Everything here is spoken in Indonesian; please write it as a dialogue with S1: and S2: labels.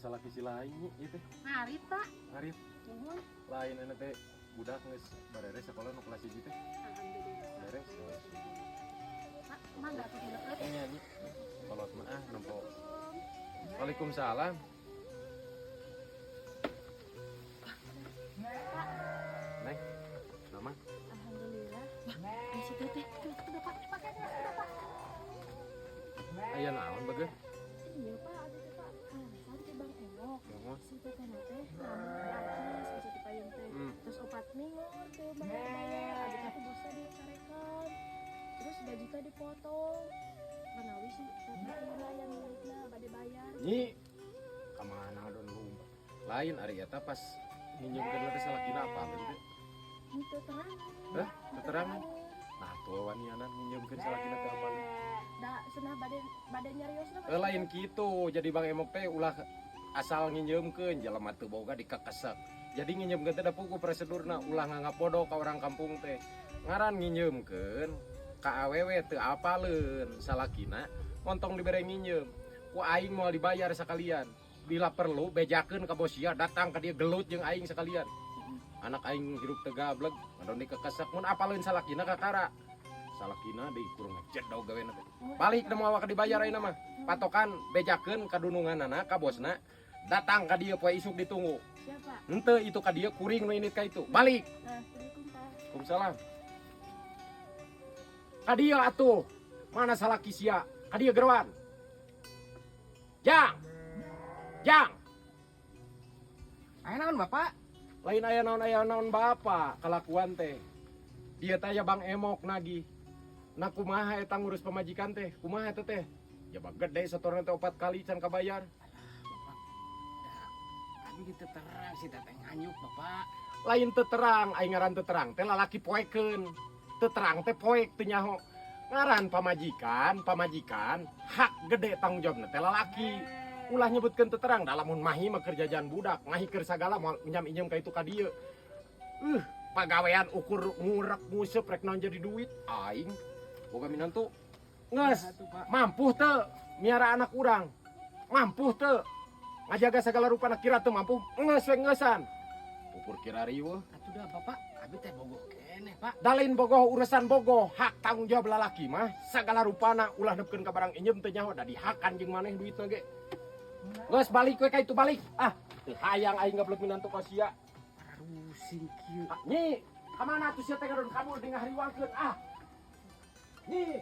S1: salah kisi lain itu.
S2: Ngarit Pak.
S1: Arif
S2: Nuhun.
S1: lain enak teh budak geus bareres sekolah nu kelas 1 teh.
S2: Alhamdulillah.
S1: Beres.
S2: Pak, mangga tuh deket.
S1: Nyanyi. Kolot mah nempo. Waalaikumsalam. Neng, nama?
S2: Alhamdulillah. Wah, si teteh. Tuh Pak, pakai Pak.
S1: Aya naon bageus?
S2: Iya Pak, ada tuh Pak. Kan ke Bang Enok.
S1: Ngomong.
S2: Si teteh teh gratis bisa dipayun teh. Terus opat minggu teh bayar. Ada tapi bosa ditarekan. Terus gaji teh dipotong. Manawi sih teteh yang milikna bade bayar.
S1: Nyi. Kamana don lumba. Lain ari eta pas nginjemkeun teh salakina apa gitu.
S2: Itu terang.
S1: Hah? Keterangan. Nah, tuh wanianan nginjemkeun salakina teh apa?
S2: Da cenah bade nyariosna.
S1: Lain kitu. Jadi Bang Emok teh ulah asal nginjemkeun jelema teu boga dikekesek. Jadi nginjemkeun teh da pugu prosedurna ulah nganggap bodoh ka orang kampung teh. Ngaran nginjemkeun ka awewe teu apaleun salakina montong dibere nginjem. Ku aing moal dibayar sakalian. Bila perlu bejakeun ka bos sia datang ka dia gelut jeung aing sakalian. Anak aing hirup teu gablek, ngadon dikekesek mun apaleun salakina ka kara. Salakina deui kurang ngecedog gawena teh. Balik da moal ka dibayar ayeuna mah. Patokan bejakeun ka dununganana ka bosna. Datang ka dia poe isuk ditunggu.
S2: Siapa?
S1: Henteu itu ka dia kuring nu init ka itu. Balik.
S2: Assalamualaikum Pak.
S1: Waalaikumsalam. Ka dia atuh. Mana salaki sia? Ka dia gerowan. Jang. Jang.
S3: Aya naon Bapak?
S1: Lain aya naon bapak kelakuan teh. Dia tanya Bang Emok nagih. Nah kumaha eta ngurus pemajikan teh? Kumaha eta teh? Ya bang gede setoran teh 4 kali can kabayar.
S3: Bapak. Ya, abi teu terang si teteh nganyuk Bapak.
S1: Lain teu terang, aing ngaran teu terang teh lalaki poekeun. Teu terang teh poek teu nyaho. Ngaran pamajikan hak gede tanggung jawabna teh lalaki. Ulah nyebutkeun teu terang da lamun mahi mah keur jajan budak, mahi keur sagala moal minjam-injem ka itu ka dieu. Pagawean ukur ngurek nguseup rek naon jadi duit aing. Boga minantu. Nges, mampu teu miara anak urang? Mampu teu ngajaga segala rupana kira teu mampu? Nges we ngesan. Ukur kira riweuh.
S3: Atuh dah Bapak, abi teh bogoh keneh Pak.
S1: Dalin bogoh urusan bogoh, hak tanggung jawab lalaki mah sagala rupana ulah nepkeun ka barang injem teu nyaho da dihakan jeung maneh duitna ge. Geus balik we ka itu balik. Teu hayang aing gablek minantu ka sia.
S3: Rusing kieu.
S1: Nyi, ka mana atuh sia teh gadon kamu deung ngahariwangkeun Nyi.